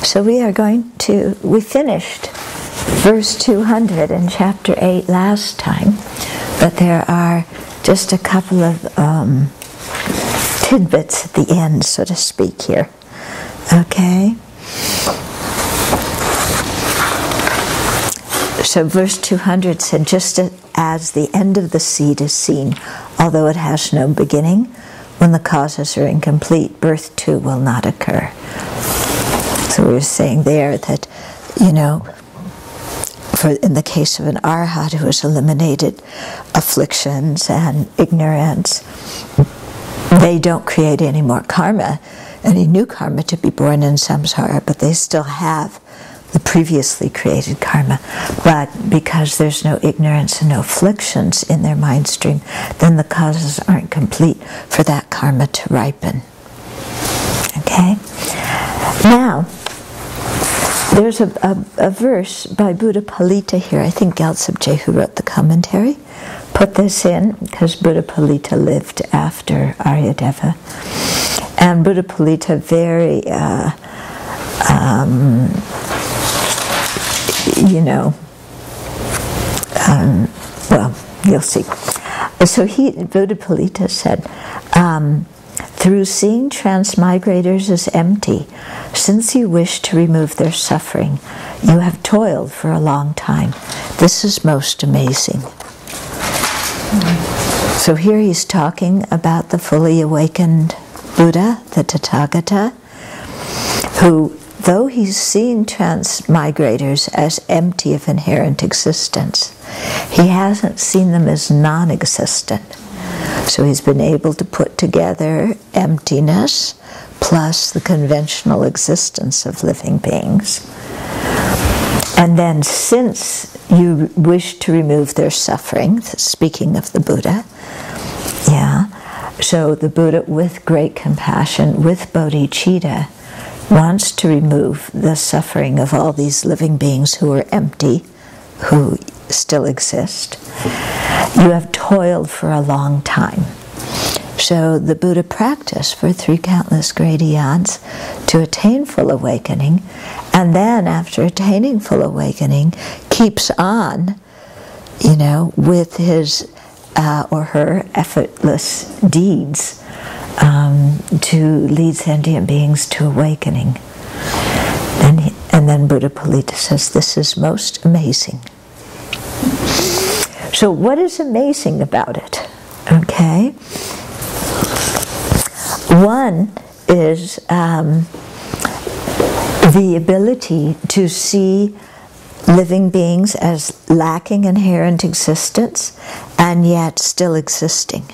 So we finished verse 200 in chapter 8 last time, but there are just a couple of tidbits at the end, so to speak, here. Okay? So verse 200 said, just as the end of the seed is seen, although it has no beginning, when the causes are incomplete, birth too will not occur. So we were saying there that, in the case of an arhat who has eliminated afflictions and ignorance, they don't create any more karma, any new karma to be born in samsara, but they still have the previously created karma. But because there's no ignorance and no afflictions in their mind stream, then the causes aren't complete for that karma to ripen. Okay? Now, there's a verse by Buddha Palita here. I think Gyaltsab-je, who wrote the commentary, put this in because Buddha Palita lived after Aryadeva. And Buddha Palita very, well, you'll see. So Buddha Palita said, through seeing transmigrators as empty, since you wish to remove their suffering, you have toiled for a long time. This is most amazing. So here he's talking about the fully awakened Buddha, the Tathagata, who, though he's seen transmigrators as empty of inherent existence, he hasn't seen them as non-existent. So he's been able to put together emptiness plus the conventional existence of living beings. And then since you wish to remove their suffering, speaking of the Buddha, so the Buddha with great compassion, with bodhicitta, wants to remove the suffering of all these living beings who are empty, who still exist. You have toiled for a long time. So the Buddha practiced for 3 countless great eons to attain full awakening, and then after attaining full awakening, keeps on, with his or her effortless deeds to lead sentient beings to awakening. And then Buddha Palita says, this is most amazing. So what is amazing about it? Okay. One is the ability to see living beings as lacking inherent existence and yet still existing.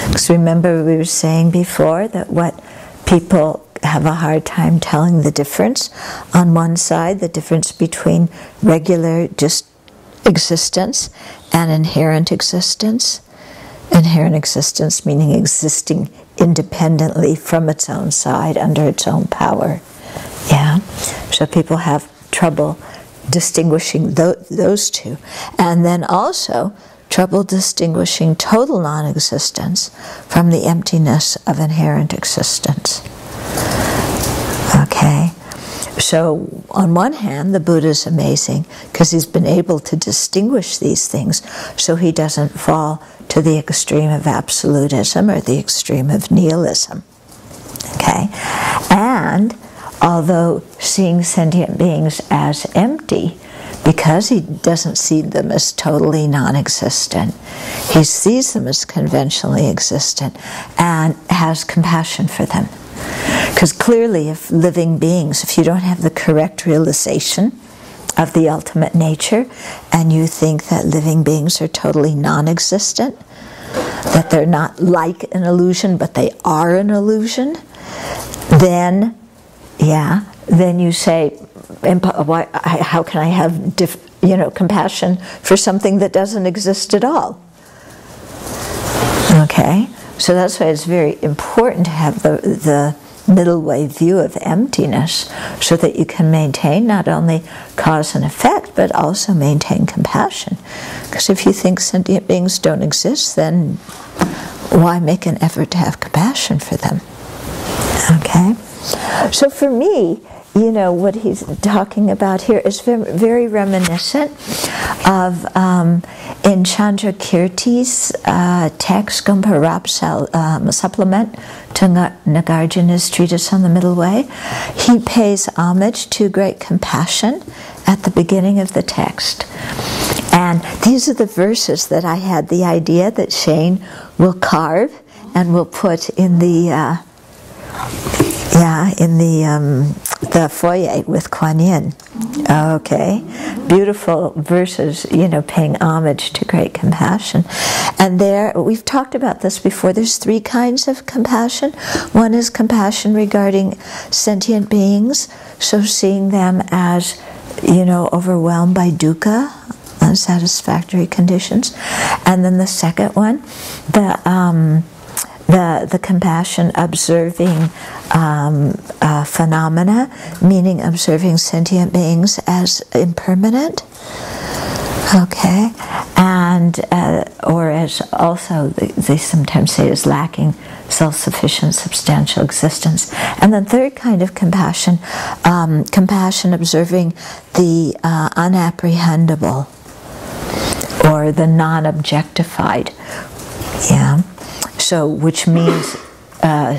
Because remember we were saying before that what people have a hard time telling the difference. On one side, the difference between regular just existence and inherent existence. Inherent existence meaning existing independently from its own side, under its own power. So people have trouble distinguishing those two. And then also trouble distinguishing total non-existence from the emptiness of inherent existence. Okay? So on one hand, the Buddha is amazing because he's been able to distinguish these things so he doesn't fall to the extreme of absolutism or the extreme of nihilism. Okay? And although seeing sentient beings as empty, because he doesn't see them as totally non-existent, he sees them as conventionally existent and has compassion for them. Because clearly if living beings, if you don't have the correct realization of the ultimate nature, and you think that living beings are totally non-existent, that they're not like an illusion, but they are an illusion, then you say, how can I have compassion for something that doesn't exist at all? Okay, so that's why it's very important to have the middle way view of emptiness, so that you can maintain not only cause and effect, but also maintain compassion. Because if you think sentient beings don't exist, then why make an effort to have compassion for them? Okay? So for me, you know, what he's talking about here is very reminiscent of in Chandrakirti's text, Gomparap supplement to Nagarjuna's treatise on the Middle Way. He pays homage to great compassion at the beginning of the text. And these are the verses that I had the idea that Shane will carve and will put in the the foyer with Kuan Yin. Okay, beautiful verses, you know, paying homage to great compassion. And there, we've talked about this before, there's three kinds of compassion. One is compassion regarding sentient beings, so seeing them as, you know, overwhelmed by dukkha, unsatisfactory conditions. And then the second one, the compassion observing phenomena, meaning observing sentient beings as impermanent. Okay, and or as also they sometimes say is lacking self-sufficient substantial existence. And the third kind of compassion, compassion observing the unapprehendable or the non-objectified. Yeah. So, which means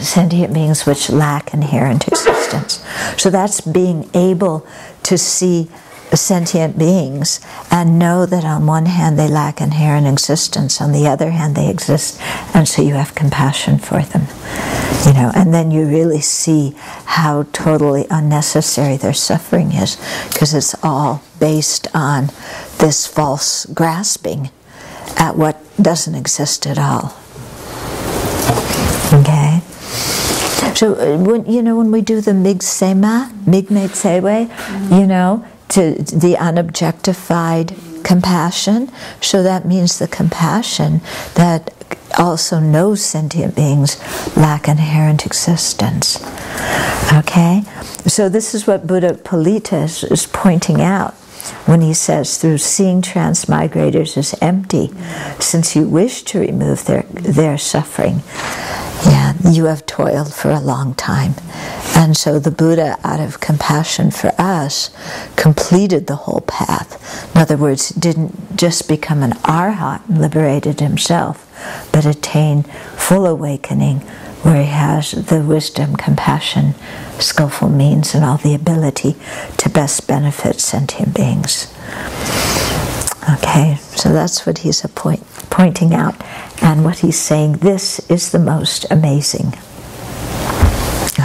sentient beings which lack inherent existence. So that's being able to see sentient beings and know that on one hand they lack inherent existence, on the other hand they exist, and so you have compassion for them. You know, and then you really see how totally unnecessary their suffering is, because it's all based on this false grasping at what doesn't exist at all. Okay, so when we do the migsema, migmetsewe, you know, to the unobjectified compassion, so that means the compassion that also knows sentient beings lack inherent existence. Okay, so this is what Buddha Palita is pointing out when he says, through seeing transmigrators as empty, since you wish to remove their suffering, yeah, you have toiled for a long time. And so the Buddha, out of compassion for us, completed the whole path. In other words, didn't just become an arhat and liberated himself, but attained full awakening, where he has the wisdom, compassion, skillful means, and all the ability to best benefit sentient beings. Okay, so that's what he's pointing out, and what he's saying, this is the most amazing.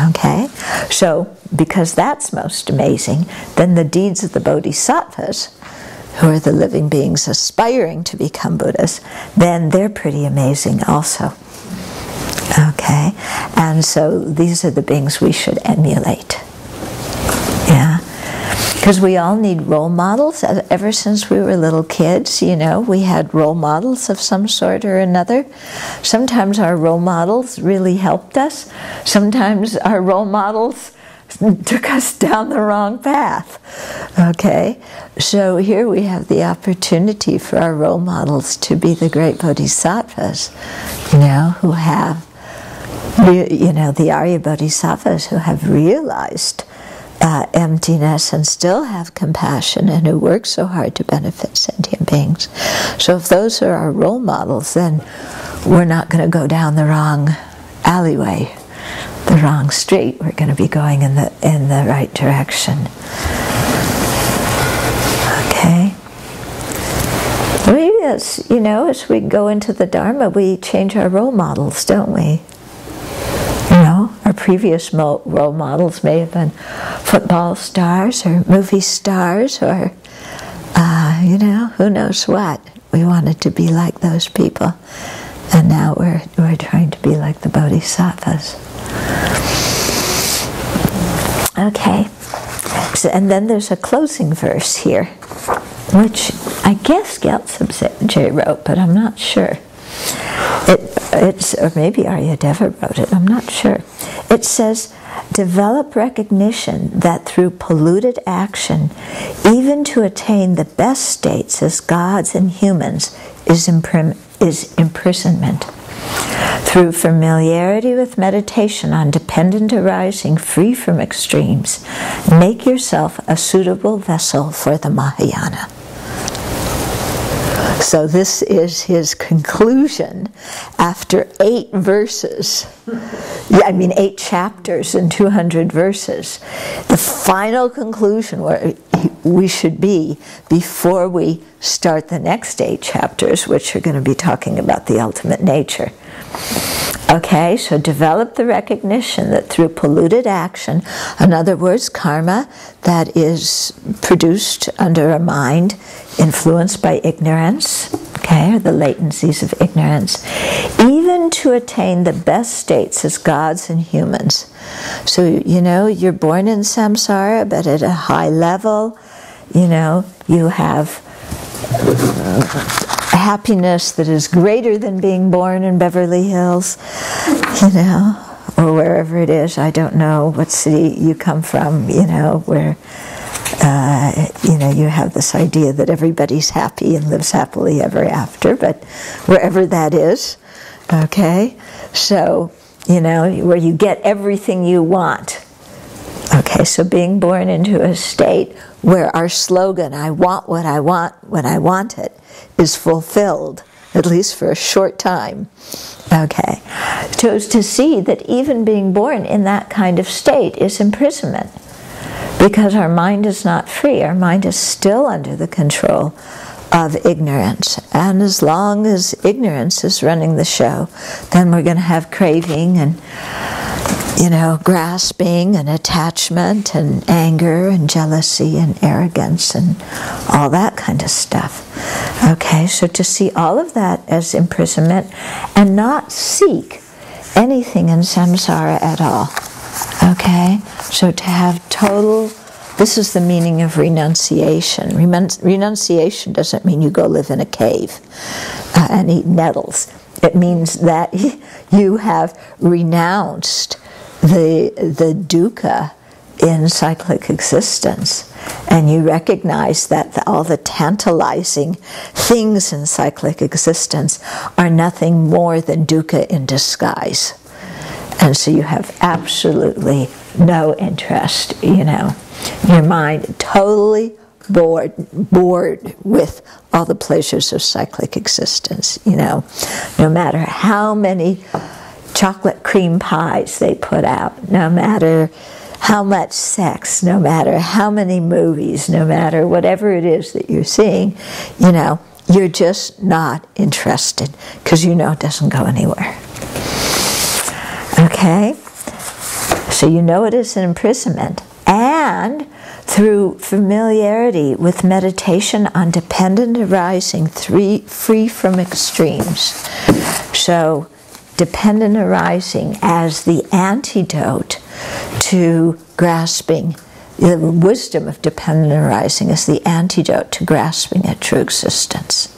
Okay, so because that's most amazing, then the deeds of the bodhisattvas, who are the living beings aspiring to become Buddhas, then they're pretty amazing also. Okay, and so these are the beings we should emulate. Yeah, because we all need role models. Ever since we were little kids, you know, we had role models of some sort or another. Sometimes our role models really helped us. Sometimes our role models took us down the wrong path. Okay, so here we have the opportunity for our role models to be the great bodhisattvas, you know, who have, you know, the Arya bodhisattvas who have realized emptiness and still have compassion, and who work so hard to benefit sentient beings. So if those are our role models, then we're not going to go down the wrong alleyway, the wrong street. We're going to be going in the right direction. Okay. Maybe as, you know, as we go into the Dharma, we change our role models, don't we? You know, our previous role models may have been football stars or movie stars or, you know, who knows what. We wanted to be like those people. And now we're trying to be like the bodhisattvas. Okay. So, and then there's a closing verse here, which I guess Gyaltsab wrote, but I'm not sure. Or maybe Aryadeva wrote it, I'm not sure. It says, develop recognition that through polluted action, even to attain the best states as gods and humans, is imprisonment. Through familiarity with meditation on dependent arising free from extremes, make yourself a suitable vessel for the Mahayana. So this is his conclusion after 8 verses. 8 chapters and 200 verses. The final conclusion where we should be before we start the next 8 chapters, which are going to be talking about the ultimate nature. Okay, so develop the recognition that through polluted action, in other words, karma that is produced under a mind influenced by ignorance, okay, or the latencies of ignorance, even to attain the best states as gods and humans. So, you're born in samsara, but at a high level, you have happiness that is greater than being born in Beverly Hills, or wherever it is. I don't know what city you come from, where, you have this idea that everybody's happy and lives happily ever after, but wherever that is, okay? So, where you get everything you want. Okay, so being born into a state where our slogan, I want what I want when I want it, is fulfilled, at least for a short time. Okay, so to see that even being born in that kind of state is imprisonment, because our mind is not free. Our mind is still under the control of ignorance. And as long as ignorance is running the show, then we're going to have craving and, grasping and attachment and anger and jealousy and arrogance and all that kind of stuff. Okay, so to see all of that as imprisonment and not seek anything in samsara at all. Okay, so to have total, this is the meaning of renunciation. Renunciation doesn't mean you go live in a cave and eat nettles. It means that you have renounced the dukkha in cyclic existence, and you recognize that all the tantalizing things in cyclic existence are nothing more than dukkha in disguise. And so you have absolutely no interest, your mind totally bored with all the pleasures of cyclic existence, no matter how many chocolate cream pies they put out, no matter how much sex, no matter how many movies, no matter whatever it is that you're seeing, you're just not interested because it doesn't go anywhere. Okay? So it is an imprisonment. And through familiarity with meditation on dependent arising, free from extremes. So, dependent arising as the antidote to grasping, the wisdom of dependent arising is the antidote to grasping at true existence.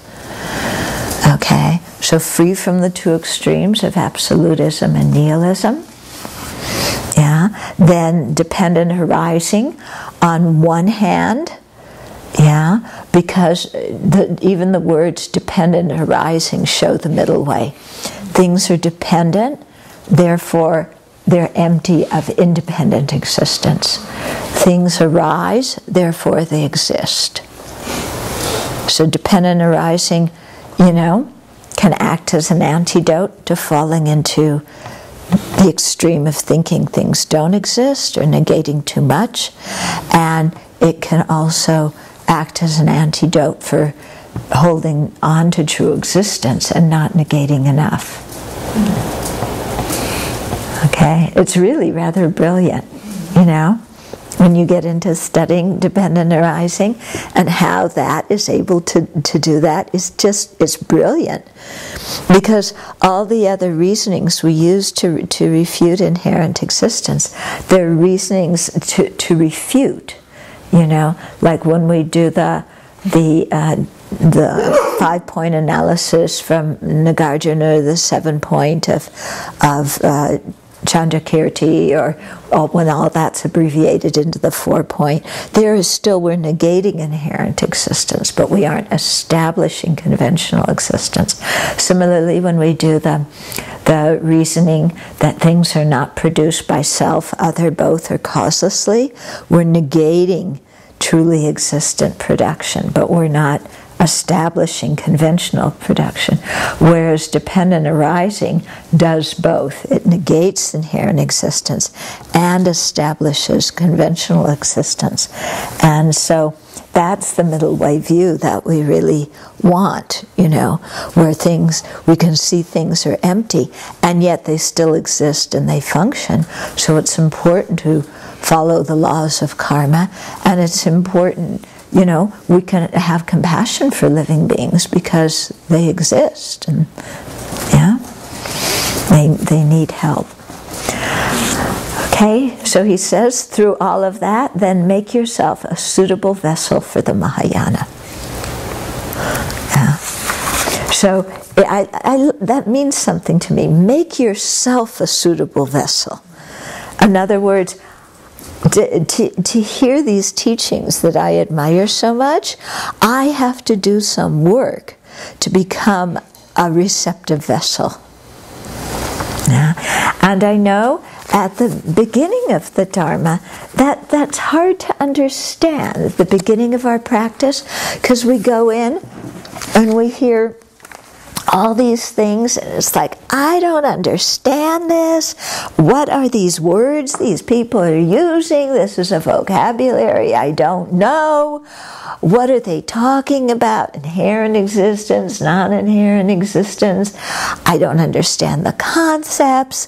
Okay, so free from the 2 extremes of absolutism and nihilism. Yeah, then dependent arising on one hand, because even the words dependent arising show the middle way. Things are dependent, therefore they're empty of independent existence. Things arise, therefore they exist. So dependent arising, can act as an antidote to falling into the extreme of thinking things don't exist or negating too much, and it can also act as an antidote for holding on to true existence and not negating enough. Okay, it's really rather brilliant, when you get into studying dependent arising, and how that is able to do that it's brilliant. Because all the other reasonings we use to refute inherent existence, they're reasonings to refute, like when we do the 5-point analysis from Nagarjuna, the 7-point of Chandrakirti, or when all that's abbreviated into the 4-point, there is still, we're negating inherent existence, but we aren't establishing conventional existence. Similarly, when we do the reasoning that things are not produced by self, other, both, or causelessly, we're negating truly existent production, but we're not establishing conventional production, whereas dependent arising does both. It negates inherent existence and establishes conventional existence. And so that's the middle way view that we really want, where we can see things are empty, and yet they still exist and they function. So it's important to follow the laws of karma, and it's important we can have compassion for living beings because they exist, and they need help. Okay, so he says, through all of that, then make yourself a suitable vessel for the Mahayana. Yeah. So that means something to me. Make yourself a suitable vessel. In other words, to hear these teachings that I admire so much, I have to do some work to become a receptive vessel. Yeah. And I know at the beginning of the Dharma that's hard to understand at the beginning of our practice, because we go in and we hear all these things, and it's like, I don't understand this. What are these words these people are using? This is a vocabulary I don't know. What are they talking about? Inherent existence, non-inherent existence. I don't understand the concepts.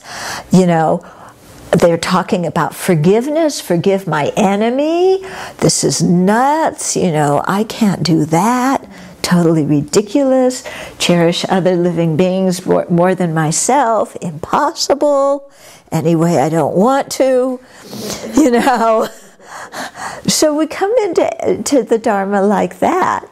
They're talking about forgiveness. Forgive my enemy. This is nuts. I can't do that. Totally ridiculous. Cherish other living beings more than myself. Impossible. Anyway, I don't want to. So we come into the Dharma like that,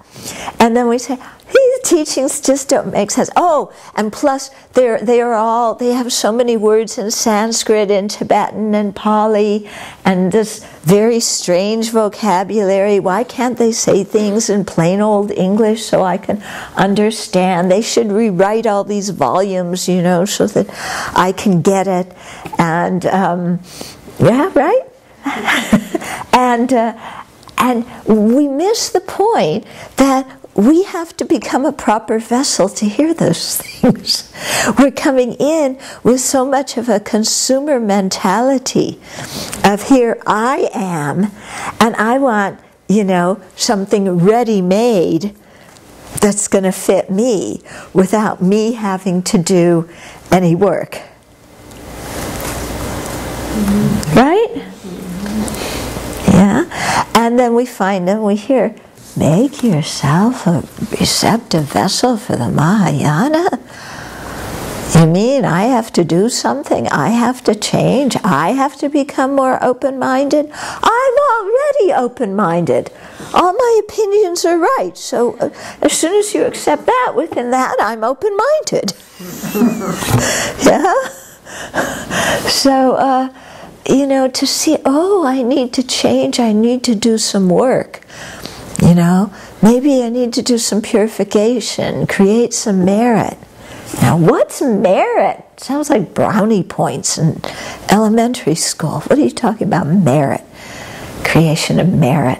and then we say, these teachings just don't make sense. Oh, and plus they have so many words in Sanskrit and Tibetan and Pali and this very strange vocabulary. Why can't they say things in plain old English so I can understand? They should rewrite all these volumes, so that I can get it. And yeah, right? And we miss the point that we have to become a proper vessel to hear those things. We're coming in with so much of a consumer mentality of here I am, and I want, something ready-made that's going to fit me without me having to do any work. Mm-hmm. Right? Yeah? And then we find and we hear, make yourself a receptive vessel for the Mahayana? You mean I have to do something? I have to change? I have to become more open-minded? I'm already open-minded. All my opinions are right. So as soon as you accept that, within that, I'm open-minded. Yeah? So, to see, I need to change. I need to do some work. Maybe I need to do some purification, create some merit. Now, what's merit? Sounds like brownie points in elementary school. What are you talking about, merit? Creation of merit.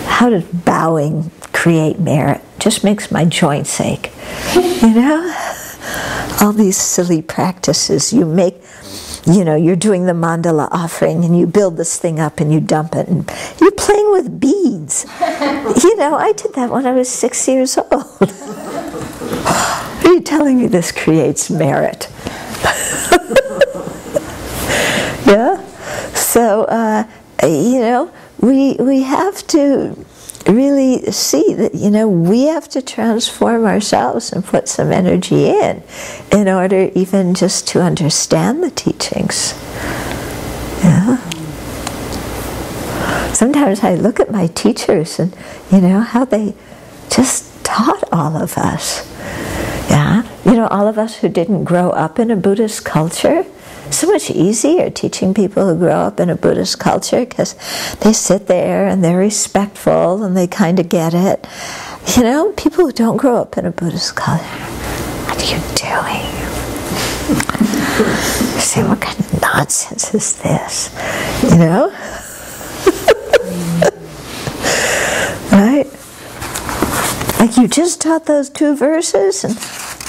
How does bowing create merit? Just makes my joints ache. All these silly practices you make. You're doing the mandala offering and you build this thing up and you dump it and you're playing with beads. I did that when I was 6 years old. Are you telling me this creates merit? Yeah? So, we have to really see that, we have to transform ourselves and put some energy in order even just to understand the teachings. Yeah. Sometimes I look at my teachers and, how they just taught all of us. Yeah. All of us who didn't grow up in a Buddhist culture, So much easier teaching people who grow up in a Buddhist culture, because they sit there and they're respectful and they kind of get it. You know, people who don't grow up in a Buddhist culture, what are you doing? Say, what kind of nonsense is this? You know? Right? Like, you just taught those 2 verses, and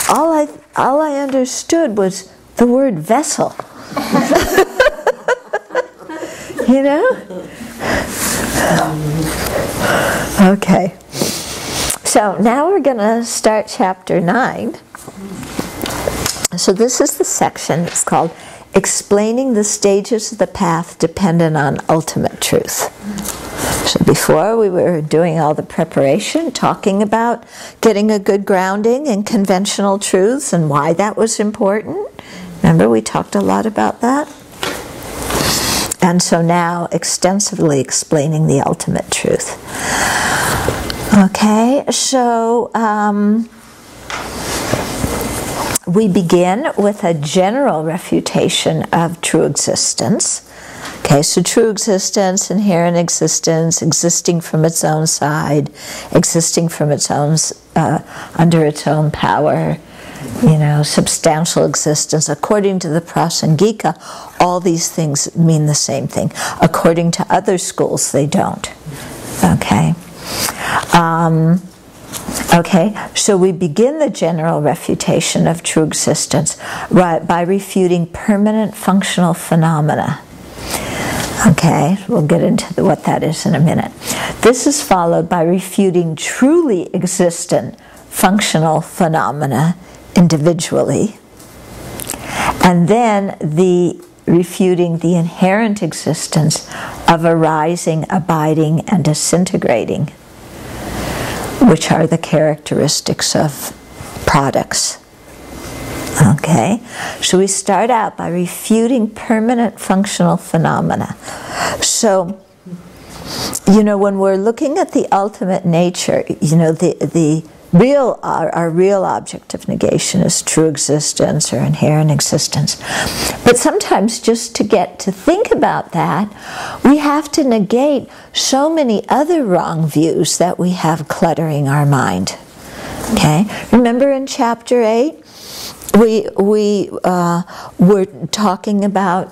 all I understood was the word vessel. You know? Okay. So now we're going to start chapter 9. So this is the section. It's called Explaining the Stages of the Path Dependent on Ultimate Truth. So before, we were doing all the preparation, talking about getting a good grounding in conventional truths and why that was important. Remember, we talked a lot about that? And so now, extensively explaining the ultimate truth. Okay, so we begin with a general refutation of true existence. Okay, so true existence, inherent existence, existing from its own side, existing from its own, under its own power, you know, substantial existence. According to the Prasangika, all these things mean the same thing. According to other schools, they don't. Okay. Okay, so we begin the general refutation of true existence by refuting permanent functional phenomena. Okay, we'll get into what that is in a minute. This is followed by refuting truly existent functional phenomena individually, and then refuting the inherent existence of arising, abiding, and disintegrating, which are the characteristics of products. Okay, so we start out by refuting permanent functional phenomena. So, you know, when we're looking at the ultimate nature, you know, our real object of negation is true existence or inherent existence. But sometimes, just to get to think about that, we have to negate so many other wrong views that we have cluttering our mind. Okay, remember in chapter 8? We were talking about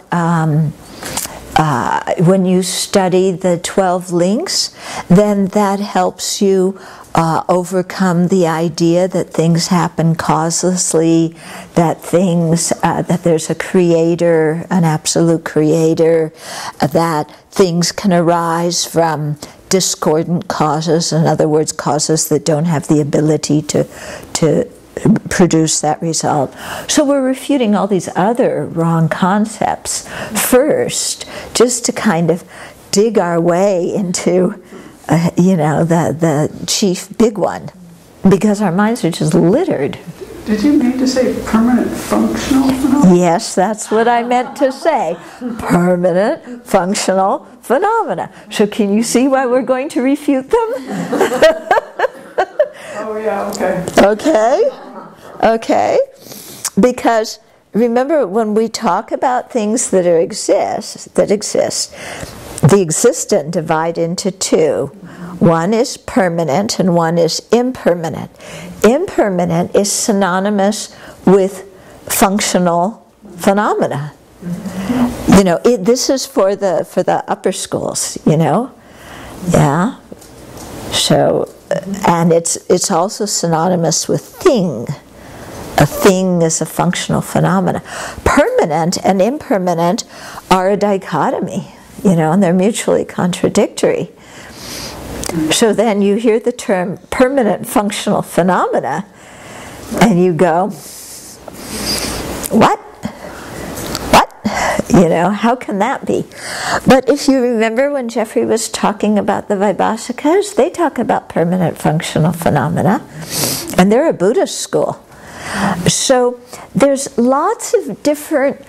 when you study the 12 links, then that helps you overcome the idea that things happen causelessly, that there's a creator, an absolute creator, that things can arise from discordant causes, in other words, causes that don't have the ability to produce that result. So we're refuting all these other wrong concepts first, just to kind of dig our way into, you know, the chief big one, because our minds are just littered. Did you mean to say permanent functional phenomena? Yes, that's what I meant to say. Permanent functional phenomena. So can you see why we're going to refute them? Oh yeah, okay. Okay. Because remember, when we talk about things that exist, the existent divide into 2. One is permanent and one is impermanent. Impermanent is synonymous with functional phenomena. You know, this is for the upper schools, you know? Yeah. So, and it's also synonymous with thing. A thing is a functional phenomena. Permanent and impermanent are a dichotomy, you know, and they're mutually contradictory. So then you hear the term permanent functional phenomena, and you go, what? You know, how can that be? But if you remember when Jeffrey was talking about the Vaibhasikas, they talk about permanent functional phenomena, and they're a Buddhist school. So there's lots of different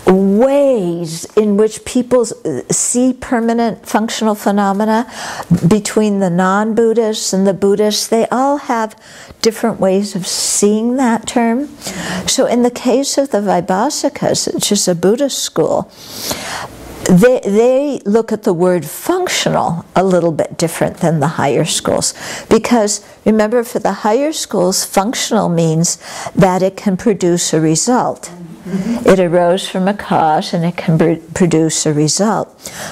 ways in which people see permanent functional phenomena. Between the non-Buddhists and the Buddhists, they all have different ways of seeing that term. So in the case of the Vaibhasikas, which is a Buddhist school, they look at the word functional a little bit different than the higher schools. Because remember, for the higher schools, functional means that it can produce a result. It arose from a cause and it can produce a result.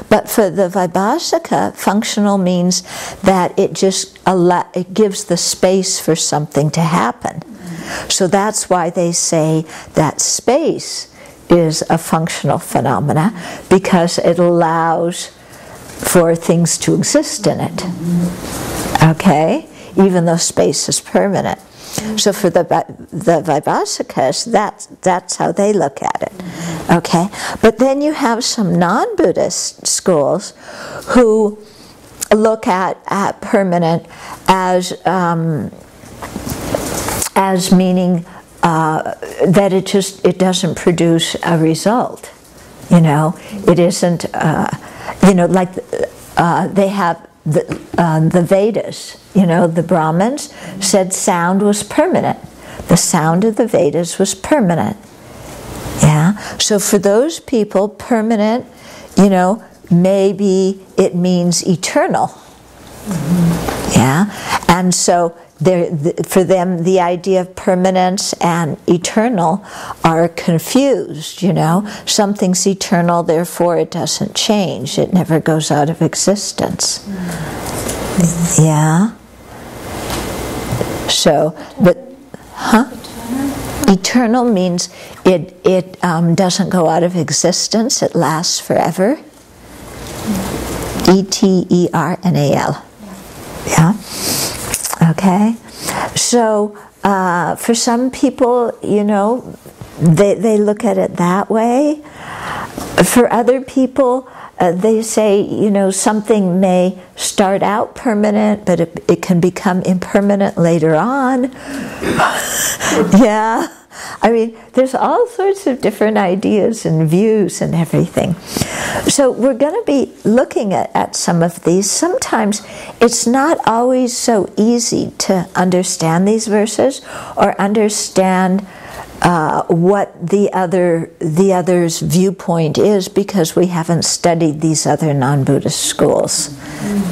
But for the Vaibhasika, functional means that it just it gives the space for something to happen. So that's why they say that space is a functional phenomena, because it allows for things to exist in it. Okay? Even though space is permanent. So for the Vaibhasikas, that's how they look at it. Okay? But then you have some non-Buddhist schools who look at permanent as meaning that it doesn't produce a result. You know, it isn't. You know, like they have the Vedas. You know, the Brahmins said sound was permanent. The sound of the Vedas was permanent. Yeah. So for those people, permanent, you know, maybe it means eternal. Yeah. And so for them, the idea of permanence and eternal are confused, you know. Something's eternal, therefore it doesn't change. It never goes out of existence. Yeah. So, but, Eternal means it doesn't go out of existence. It lasts forever. Eternal. Yeah. Okay. So for some people, you know, they look at it that way. For other people, they say, you know, something may start out permanent, but it can become impermanent later on. Yeah. I mean, there's all sorts of different ideas and views and everything. So we're going to be looking at some of these. Sometimes it's not always so easy to understand these verses or understand what the other's viewpoint is, because we haven't studied these other non-Buddhist schools.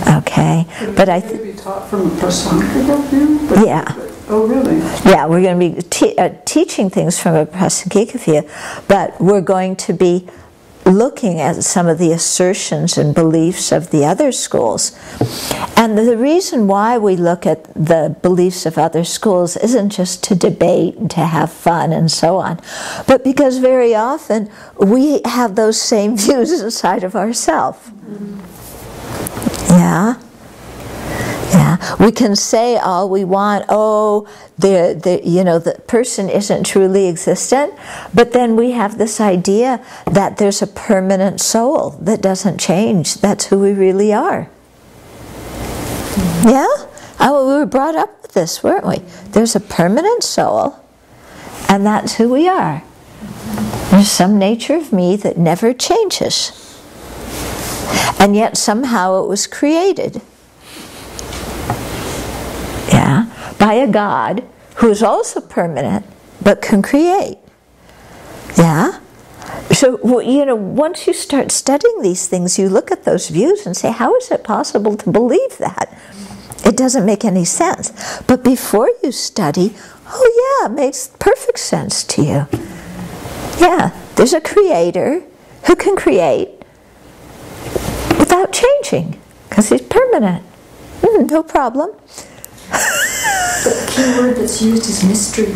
Okay, but I think be taught from a Prasangika view. Yeah. Oh, really? Yeah, we're going to be teaching things from a Prasangika view, but we're going to be looking at some of the assertions and beliefs of the other schools. And the reason why we look at the beliefs of other schools isn't just to debate and to have fun and so on, but because very often we have those same views inside of ourselves. Yeah. Yeah, we can say all we want. Oh, the person isn't truly existent, but then we have this idea that there's a permanent soul that doesn't change. That's who we really are. Yeah, we were brought up with this, weren't we? There's a permanent soul, and that's who we are. There's some nature of me that never changes, and yet somehow it was created. Yeah, by a God who is also permanent but can create. Yeah? So, you know, once you start studying these things, you look at those views and say, how is it possible to believe that? It doesn't make any sense. But before you study, oh yeah, it makes perfect sense to you. Yeah, there's a creator who can create without changing, because he's permanent. No problem. The key word that's used is mystery.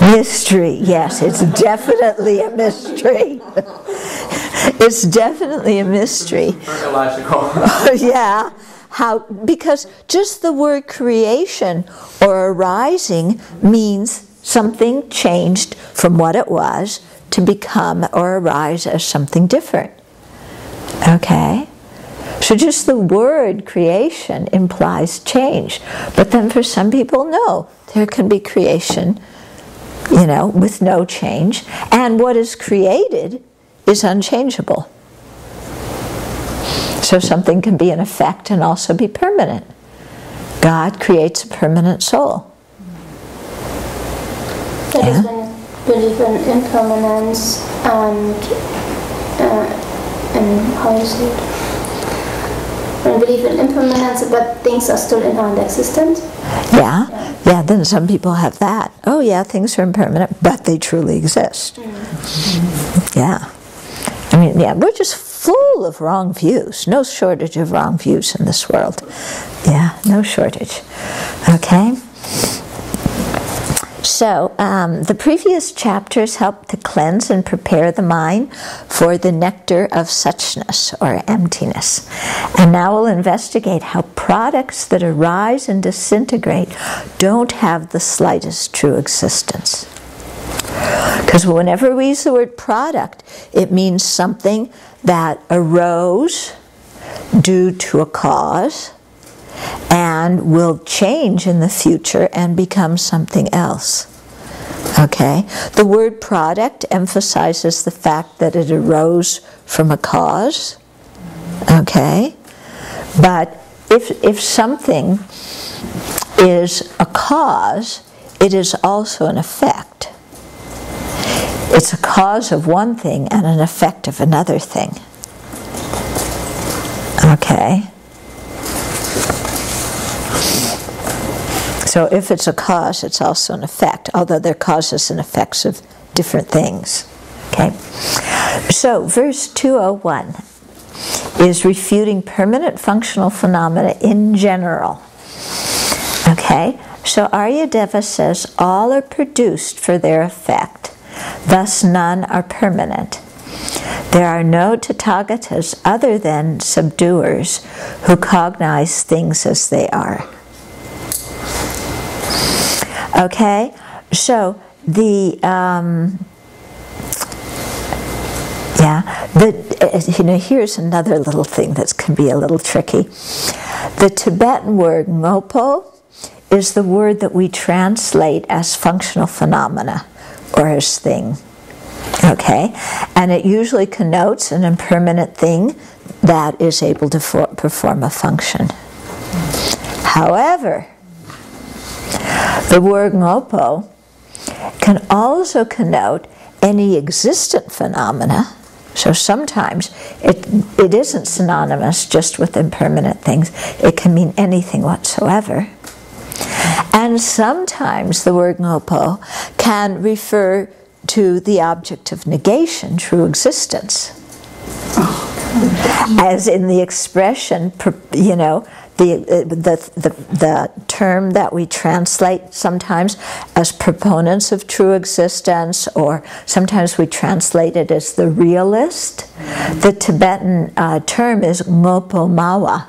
Mystery, yes, it's definitely a mystery. It's definitely a mystery. Yeah, because just the word creation or arising means something changed from what it was to become or arise as something different. Okay? So just the word creation implies change. But then for some people, no. There can be creation you know, with no change. And what is created is unchangeable. So something can be an effect and also be permanent. God creates a permanent soul. That is when you believe in impermanence and how you say it? When we believe in impermanence, but things are still in and existent. Yeah, then some people have that. Oh yeah, things are impermanent, but they truly exist. Yeah. I mean, yeah, we're just full of wrong views. No shortage of wrong views in this world. Yeah, no shortage. Okay? So, the previous chapters help to cleanse and prepare the mind for the nectar of suchness, or emptiness. And now we'll investigate how products that arise and disintegrate don't have the slightest true existence. Because whenever we use the word product, it means something that arose due to a cause and will change in the future and become something else. Okay? The word product emphasizes the fact that it arose from a cause. Okay? But if something is a cause, it is also an effect. It's a cause of one thing and an effect of another thing. Okay? So if it's a cause, it's also an effect, although they're causes and effects of different things. Okay? So verse 201 is refuting permanent functional phenomena in general. Okay? So Aryadeva says all are produced for their effect, thus none are permanent. There are no Tathagatas other than subduers who cognize things as they are. Okay, so here's another little thing that can be a little tricky. The Tibetan word ngopo is the word that we translate as functional phenomena or as thing. Okay, and it usually connotes an impermanent thing that is able to perform a function. However, the word ngopo can also connote any existent phenomena. So sometimes it isn't synonymous just with impermanent things. It can mean anything whatsoever. And sometimes the word ngopo can refer to the object of negation, true existence. As in the expression, you know, the term that we translate sometimes as proponents of true existence, or sometimes we translate it as the realist. The Tibetan term is ngopo mawa.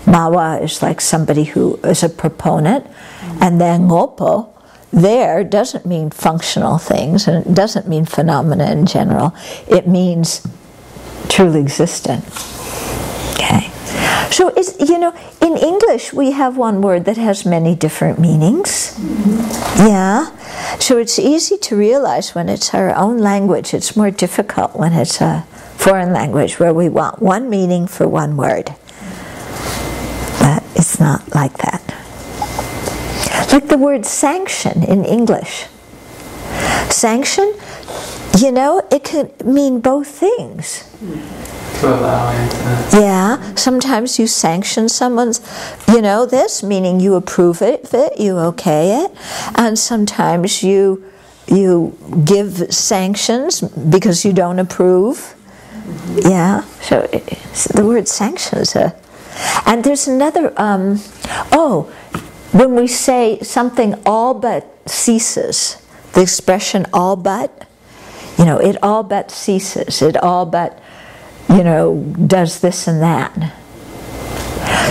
Mawa is like somebody who is a proponent, and then ngopo there doesn't mean functional things, and it doesn't mean phenomena in general. It means truly existent. Okay. So, in English we have one word that has many different meanings. Yeah. So it's easy to realize when it's our own language. It's more difficult when it's a foreign language where we want one meaning for one word. But it's not like that. Like the word sanction in English. Sanction, it can mean both things. To allow into. Yeah, sometimes you sanction someone's, this, meaning you approve it, you okay it, and sometimes you give sanctions because you don't approve. Yeah, so the word sanctions. And there's another, when we say something all but ceases, the expression all but, it all but ceases, it all but, does this and that.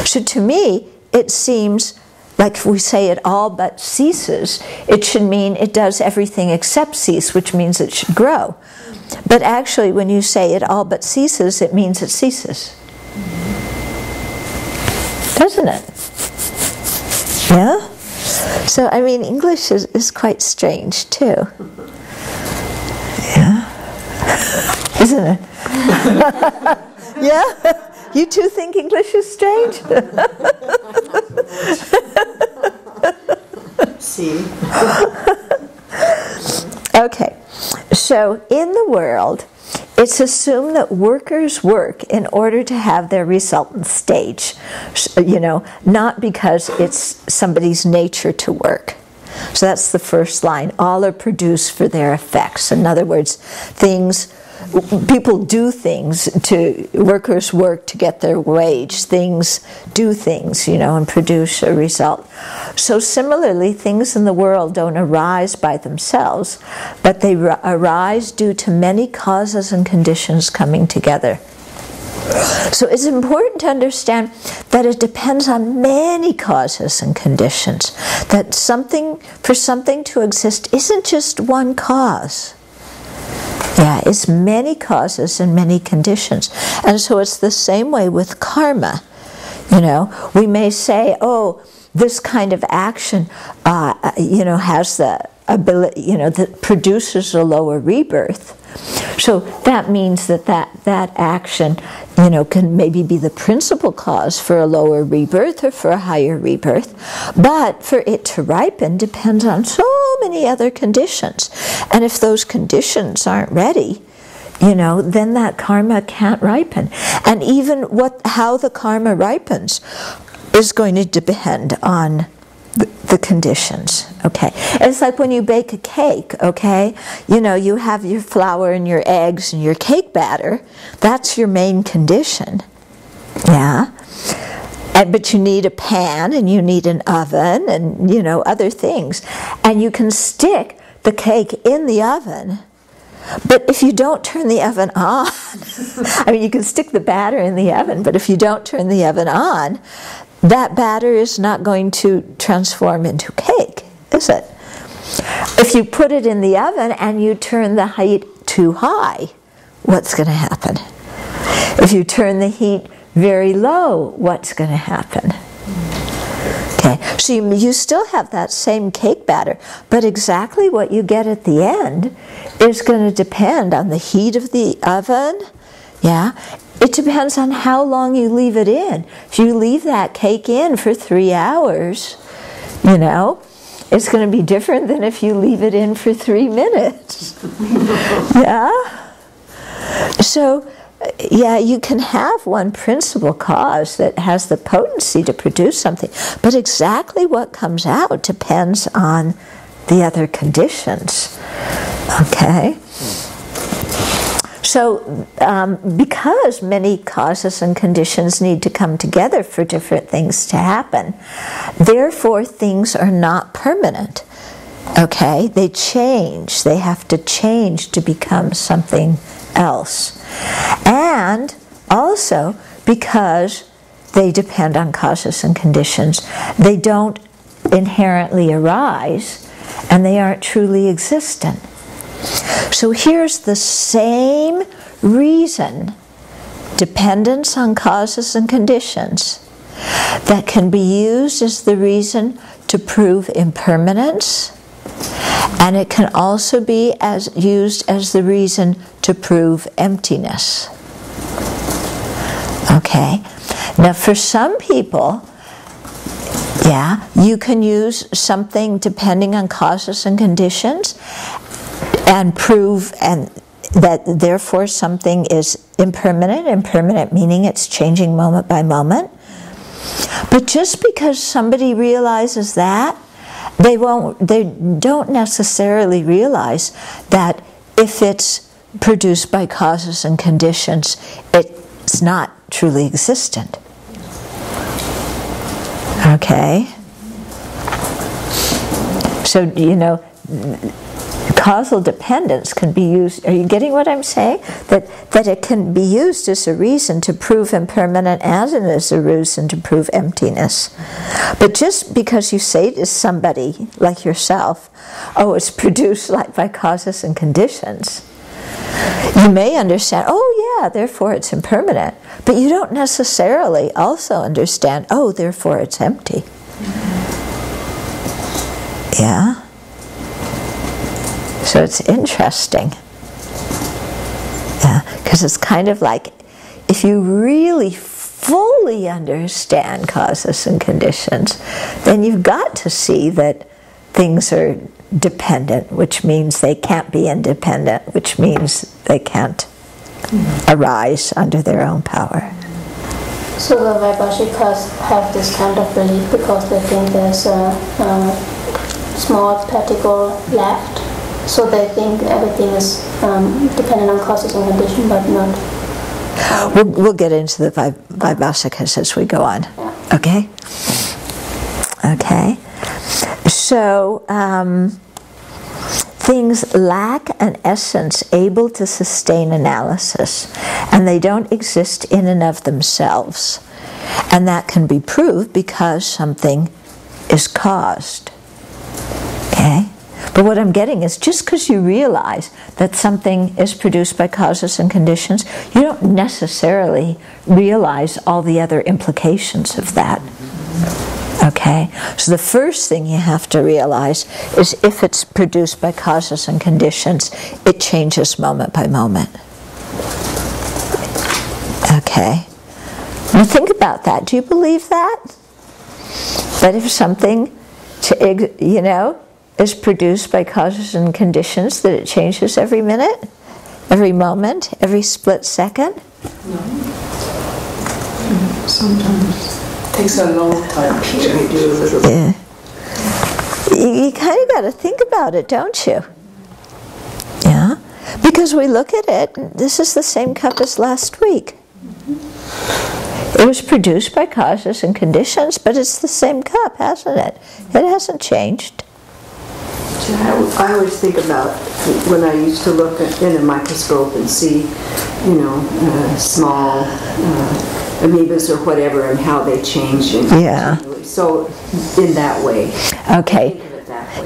So to me, it seems like if we say it all but ceases, it should mean it does everything except cease, which means it should grow. But actually, when you say it all but ceases, it means it ceases. Doesn't it? Yeah? So, I mean, English is quite strange, too. Yeah? Isn't it? Yeah? You too think English is strange? See? Okay. So, in the world, it's assumed that workers work in order to have their resultant stage, you know, not because it's somebody's nature to work. So that's the first line. All are produced for their effects. In other words, people do things workers work to get their wage. Things do things, you know, and produce a result. So similarly, things in the world don't arise by themselves, but they arise due to many causes and conditions coming together. So it's important to understand that it depends on many causes and conditions. That for something to exist isn't just one cause. Yeah, it's many causes and many conditions. And so it's the same way with karma. You know, we may say, oh, this kind of action, you know, has the ability, you know, that produces a lower rebirth. So that means that action, you know, can maybe be the principal cause for a lower rebirth or for a higher rebirth. But for it to ripen depends on so many other conditions. And if those conditions aren't ready, you know, then that karma can't ripen. And even how the karma ripens is going to depend on the conditions, okay? It's like when you bake a cake, okay? You know, you have your flour and your eggs and your cake batter. That's your main condition, yeah? But you need a pan and you need an oven and, you know, other things. And you can stick the cake in the oven, but if you don't turn the oven on, I mean, you can stick the batter in the oven, but if you don't turn the oven on, that batter is not going to transform into cake, is it? If you put it in the oven and you turn the heat too high, what's going to happen? If you turn the heat very low, what's going to happen? Okay, so you still have that same cake batter, but exactly what you get at the end is going to depend on the heat of the oven, yeah? It depends on how long you leave it in. If you leave that cake in for 3 hours, you know, it's going to be different than if you leave it in for 3 minutes. Yeah? So, yeah, you can have one principal cause that has the potency to produce something, but exactly what comes out depends on the other conditions. Okay? So, because many causes and conditions need to come together for different things to happen, therefore things are not permanent. Okay? They change. They have to change to become something else. And also, because they depend on causes and conditions, they don't inherently arise, and they aren't truly existent. So here's the same reason, dependence on causes and conditions, that can be used as the reason to prove impermanence, and it can also be used as the reason to prove emptiness. Okay? Now for some people, yeah, you can use something depending on causes and conditions and prove that therefore something is impermanent meaning it's changing moment by moment. But just because somebody realizes that, they don't necessarily realize that if it's produced by causes and conditions, it's not truly existent. Okay? So, you know, causal dependence can be used, are you getting what I'm saying? That it can be used as a reason to prove impermanent and as a reason to prove emptiness. But just because you say to somebody like yourself, oh, it's produced like by causes and conditions, you may understand, oh yeah, therefore it's impermanent. But you don't necessarily also understand, oh, therefore it's empty. Yeah? So it's interesting. Yeah, because it's kind of like, if you really fully understand causes and conditions, then you've got to see that things are dependent, which means they can't be independent, which means they can't arise under their own power. So the Vaibhashikas have this kind of belief because they think there's a small particle left. So they think everything is dependent on causes and conditions, but not. We'll get into the Vaibhashikas as we go on. Yeah. Okay? Okay. So, things lack an essence able to sustain analysis, and they don't exist in and of themselves. And that can be proved because something is caused. Okay? But what I'm getting is, just because you realize that something is produced by causes and conditions, you don't necessarily realize all the other implications of that. Okay? So the first thing you have to realize is, if it's produced by causes and conditions, it changes moment by moment. Okay? Now think about that. Do you believe that? That if something, is produced by causes and conditions, that it changes every minute, every moment, every split second? No. Sometimes. It takes a long time to do a little bit. Yeah. You kind of got to think about it, don't you? Yeah? Because we look at it, this is the same cup as last week. It was produced by causes and conditions, but it's the same cup, hasn't it? It hasn't changed. I always think about when I used to look in a microscope and see, small amoebas or whatever, and how they change. Yeah. So in that way. Okay.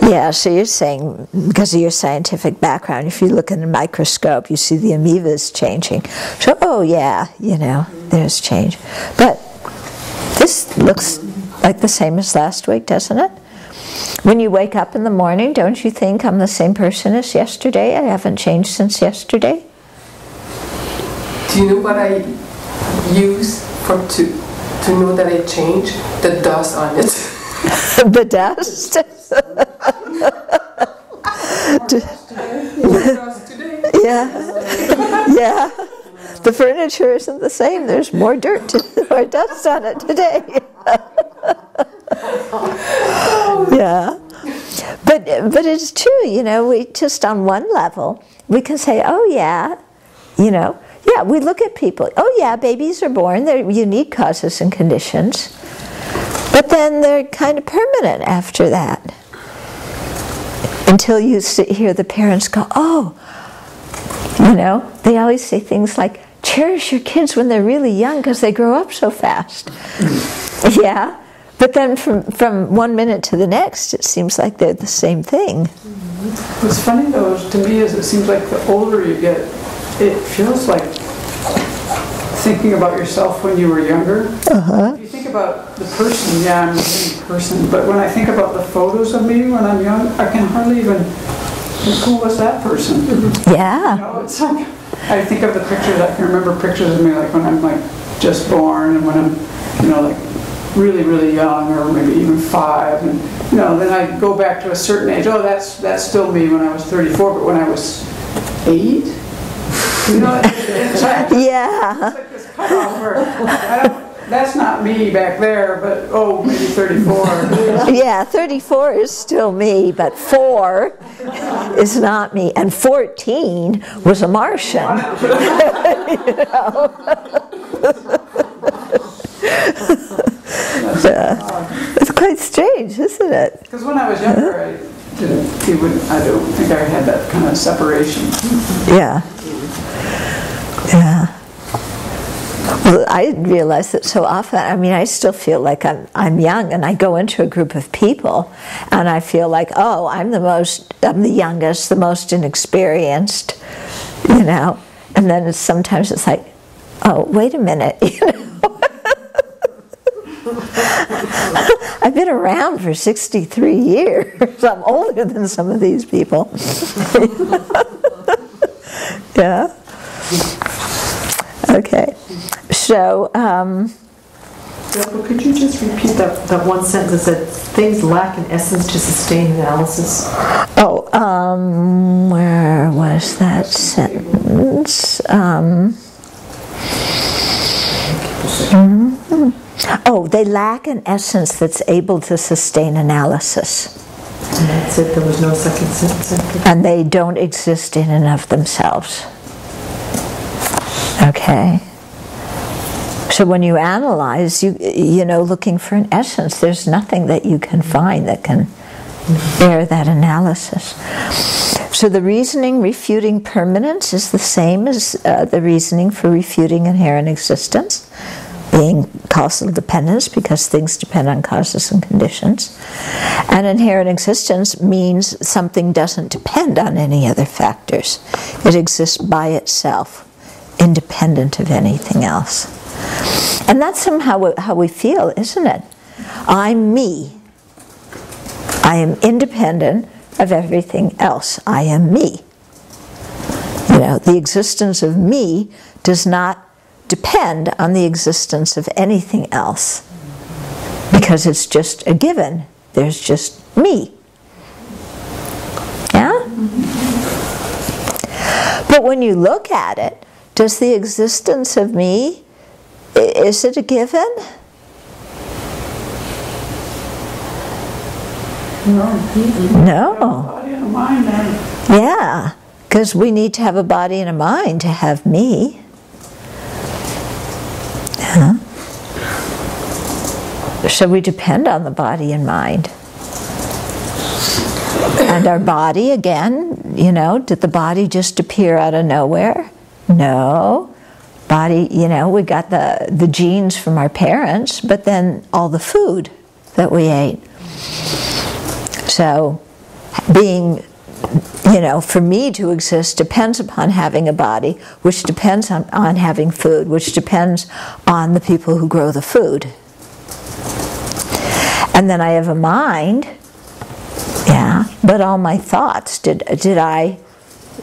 Yeah, so you're saying, because of your scientific background, if you look in a microscope, you see the amoebas changing. So, oh yeah, there's change. But this looks like the same as last week, doesn't it? When you wake up in the morning, don't you think, I'm the same person as yesterday? I haven't changed since yesterday. Do you know what I use to know that I changed? The dust on it. The dust? Yeah. The furniture isn't the same. There's more dirt or dust on it today. Yeah. But it's true, we just, on one level, we can say, oh yeah, we look at people, oh yeah, babies are born, they're unique causes and conditions, but then they're kind of permanent after that. Until you hear the parents go, oh, they always say things like, cherish your kids when they're really young because they grow up so fast. Yeah. But then from 1 minute to the next, it seems like they're the same thing. What's funny, though, to me, is it seems like the older you get, it feels like thinking about yourself when you were younger. If you think about the person, yeah, I'm the same person, but when I think about the photos of me when I'm young, I can hardly even think, who was that person? Yeah. It's like, I think of the pictures, I can remember pictures of me like when I'm like just born, and when I'm, like really, really young, or maybe even 5, and then I go back to a certain age. Oh, that's still me when I was 34, but when I was 8, it's like, yeah. It's like this cutoff where that's not me back there, but maybe 34. Yeah, 34 is still me, but 4 is not me, and 14 was a Martian. It's quite strange, isn't it? Because when I was younger, I don't think I had that kind of separation. Yeah. Yeah. Well, I realize that so often. I mean, I still feel like I'm young, and I go into a group of people, and I feel like, oh, I'm the youngest, the most inexperienced, and then sometimes it's like, oh, wait a minute, I've been around for 63 years. I'm older than some of these people. Yeah. Okay. So, Deborah, could you just repeat that one sentence that said, things lack an essence to sustain analysis? Where was that sentence? They lack an essence that's able to sustain analysis. And that's it, there was no second sentence after that. And they don't exist in and of themselves. Okay. So when you analyze, you know, looking for an essence, there's nothing that you can find that can bear that analysis. So the reasoning refuting permanence is the same as the reasoning for refuting inherent existence, being causal dependence because things depend on causes and conditions. And inherent existence means something doesn't depend on any other factors. It exists by itself, independent of anything else. And that's somehow how we feel, isn't it? I'm me. I am independent of everything else. I am me. You know, the existence of me does not depend on the existence of anything else because it's just a given. There's just me. Yeah? But when you look at it, does the existence of me, is it a given? No. Body and a mind then. Yeah, because we need to have a body and a mind to have me. Yeah. So we depend on the body and mind. And our body, again, you know, did the body just appear out of nowhere? No. Body, you know, we got the genes from our parents, but then all the food that we ate. So being, you know, for me to exist depends upon having a body, which depends on having food, which depends on the people who grow the food. And then I have a mind, yeah, but all my thoughts, did I,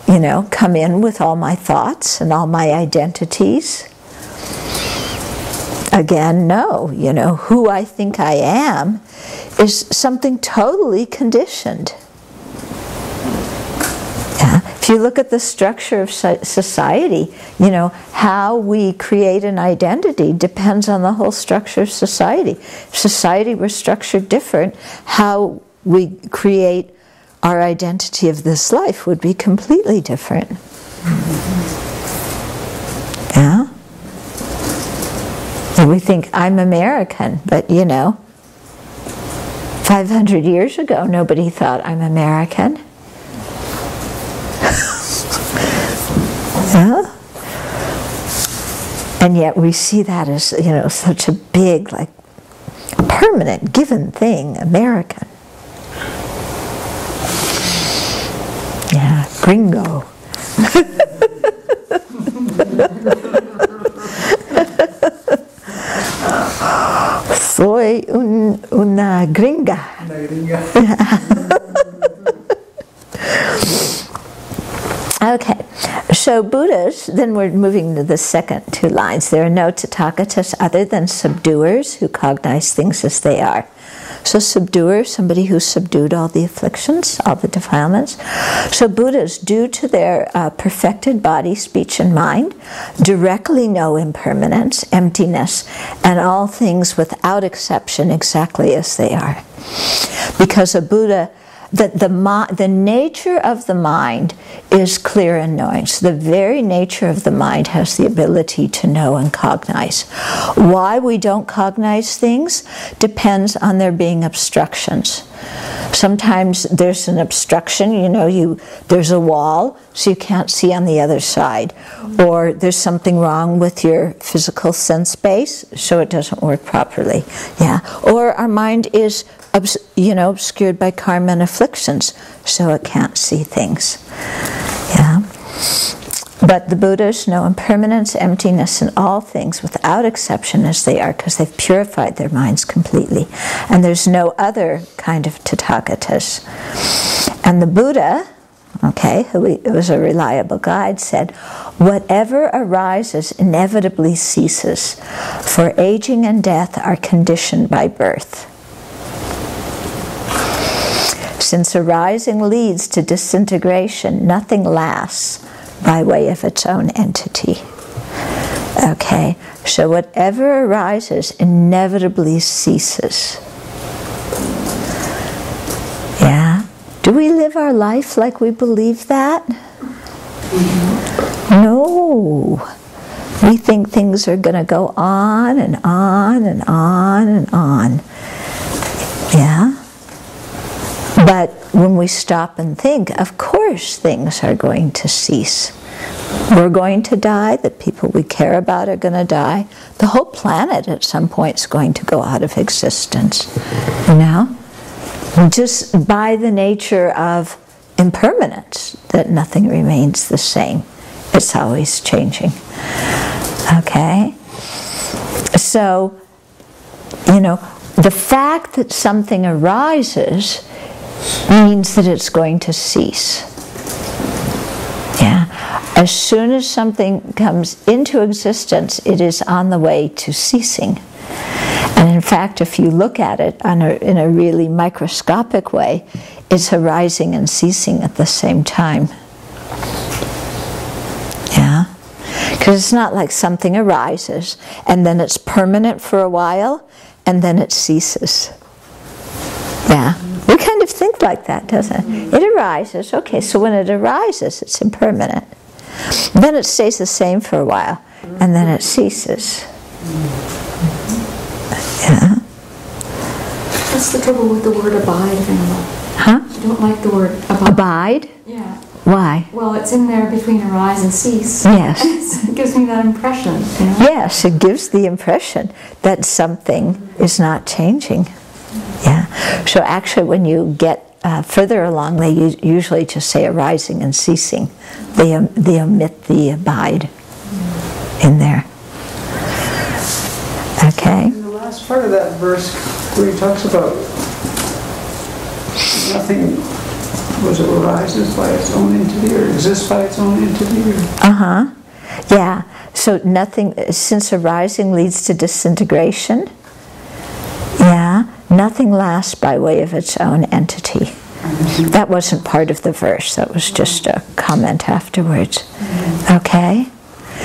you know, come in with all my thoughts and all my identities? Again, no. You know, who I think I am is something totally conditioned. Yeah. If you look at the structure of society, you know, how we create an identity depends on the whole structure of society. If society were structured different, how we create our identity of this life would be completely different. Yeah? And we think, I'm American, but you know, 500 years ago, nobody thought I'm American. Yeah? And yet we see that as, you know, such a big, like, permanent, given thing, American. Yeah, gringo. Soy una gringa. Okay, so Buddhas, then we're moving to the second two lines. There are no Tathagatas other than subduers who cognize things as they are. So subduer, somebody who subdued all the afflictions, all the defilements. So Buddhas, due to their perfected body, speech, and mind, directly know impermanence, emptiness, and all things without exception exactly as they are. Because a Buddha, the nature of the mind is clear and knowing. So the very nature of the mind has the ability to know and cognize. Why we don't cognize things depends on there being obstructions. Sometimes there's an obstruction, you know, there's a wall, so you can't see on the other side. Or there's something wrong with your physical sense base, so it doesn't work properly. Yeah. Or our mind is, you know, obscured by karma and afflictions, so it can't see things. Yeah. But the Buddhas know impermanence, emptiness, and all things without exception as they are, because they've purified their minds completely. And there's no other kind of Tathagatas. And the Buddha, okay, who was a reliable guide, said, whatever arises inevitably ceases, for aging and death are conditioned by birth. Since arising leads to disintegration, nothing lasts by way of its own entity. Okay, so whatever arises inevitably ceases. Yeah? Do we live our life like we believe that? No. We think things are going to go on and on and on and on. Yeah? But when we stop and think, of course things are going to cease. We're going to die, the people we care about are going to die. The whole planet at some point is going to go out of existence. You know? Just by the nature of impermanence, that nothing remains the same. It's always changing. Okay? So, you know, the fact that something arises means that it's going to cease. Yeah. As soon as something comes into existence, it is on the way to ceasing. And in fact, if you look at it in a really microscopic way, it's arising and ceasing at the same time. Yeah? Because it's not like something arises, and then it's permanent for a while, and then it ceases. Yeah? We kind of think like that, doesn't it? It arises, okay, so when it arises, it's impermanent. Then it stays the same for a while, and then it ceases. Yeah. What's the trouble with the word abide, Venerable? Huh? I don't like the word abide. Abide? Yeah. Why? Well, it's in there between arise and cease. Yes. It gives me that impression. You know? Yes, it gives the impression that something is not changing. Yeah. So actually when you get further along, they usually just say arising and ceasing. They omit the abide in there. Okay. In the last part of that verse where he talks about nothing arises by its own entity or exists by its own entity. Uh-huh. Yeah. So nothing, since arising leads to disintegration, yeah, nothing lasts by way of its own entity. That wasn't part of the verse. That was just a comment afterwards. Okay?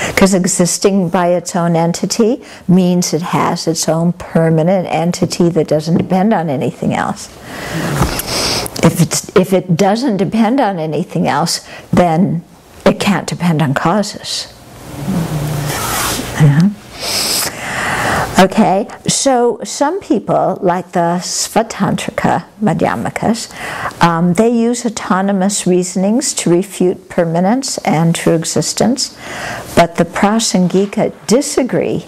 Because existing by its own entity means it has its own permanent entity that doesn't depend on anything else. If it doesn't depend on anything else, then it can't depend on causes. Yeah. Okay, so some people, like the Svatantrika Madhyamikas, they use autonomous reasonings to refute permanence and true existence, but the Prasangika disagree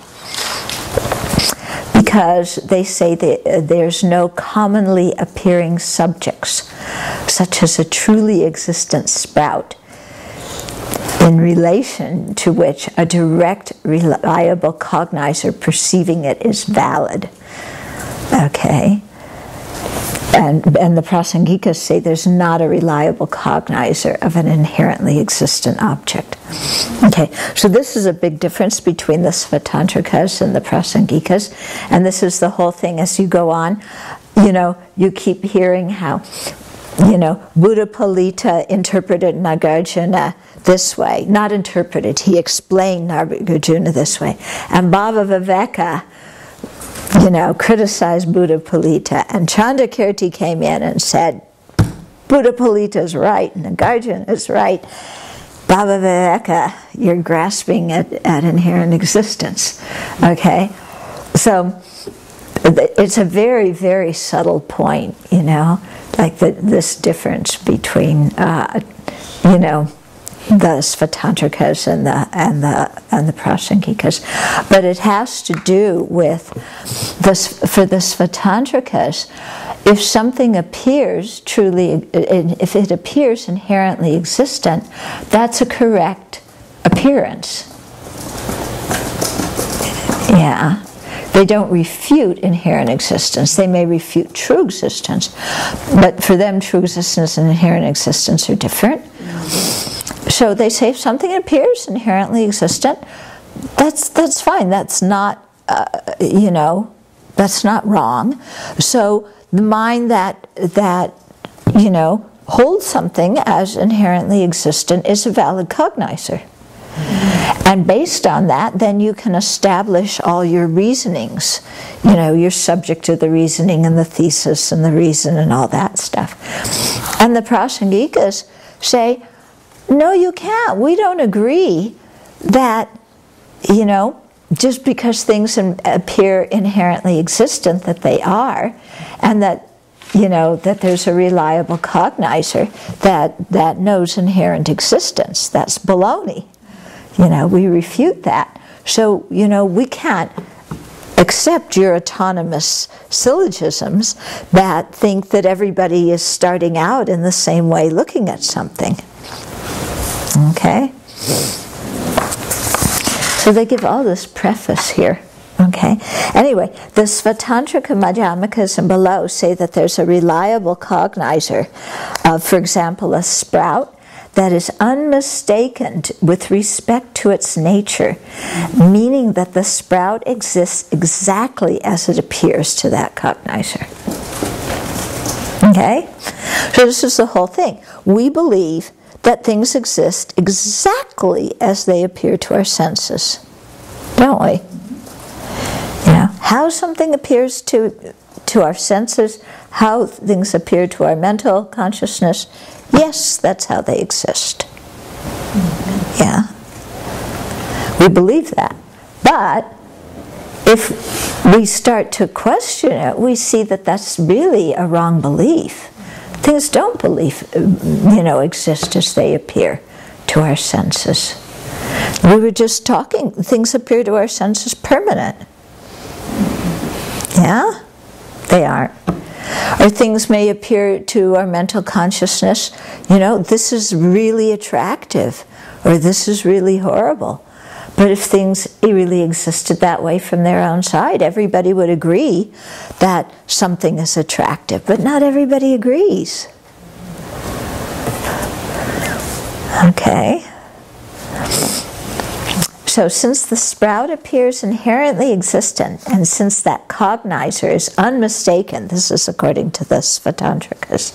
because they say that there's no commonly appearing subjects, such as a truly existent sprout, in relation to which a direct, reliable cognizer perceiving it is valid. Okay? And the Prasangikas say there's not a reliable cognizer of an inherently existent object. Okay, so this is a big difference between the Svatantrikas and the Prasangikas, and this is the whole thing as you go on. You know, you keep hearing how, you know, Buddha Palita interpreted Nagarjuna this way. Not interpreted, he explained Nagarjuna this way. And Bhava Viveka, you know, criticized Buddha Palita. And Chandrakirti came in and said, Buddha Palita is right, Nagarjuna is right. Bhava Viveka, you're grasping at inherent existence. Okay? So, it's a very, very subtle point, you know, like this difference between, you know, the Svatantrikas and the Prasangikas, but it has to do with this. For the Svatantrikas, if something appears truly, if it appears inherently existent, that's a correct appearance. Yeah. They don't refute inherent existence. They may refute true existence, but for them, true existence and inherent existence are different. So they say if something appears inherently existent, that's fine. That's not, that's not wrong. So the mind that holds something as inherently existent is a valid cognizer. And based on that, then you can establish all your reasonings. You're subject to the reasoning and the thesis and the reason and all that stuff. And the Prasangikas say, no, you can't. We don't agree that, just because things appear inherently existent, that they are, and that, that there's a reliable cognizer that knows inherent existence. That's baloney. We refute that. So, we can't accept your autonomous syllogisms that think that everybody is starting out in the same way looking at something. Okay? So they give all this preface here. Okay? Anyway, the Svatantrika Madhyamikas and below say that there's a reliable cognizer of, for example, a sprout that is unmistaken with respect to its nature, meaning that the sprout exists exactly as it appears to that cognizer. Okay? So this is the whole thing. We believe that things exist exactly as they appear to our senses, don't we? How something appears to our senses, how things appear to our mental consciousness, yes, that's how they exist. Yeah. We believe that. But if we start to question it, we see that that's really a wrong belief. Things don't exist as they appear to our senses. We were just talking, things appear to our senses permanent. Yeah? They aren't. Or things may appear to our mental consciousness, this is really attractive, or this is really horrible. But if things really existed that way from their own side, everybody would agree that something is attractive, but not everybody agrees. Okay. So since the sprout appears inherently existent, and since that cognizer is unmistaken, this is according to the Svatantrikas,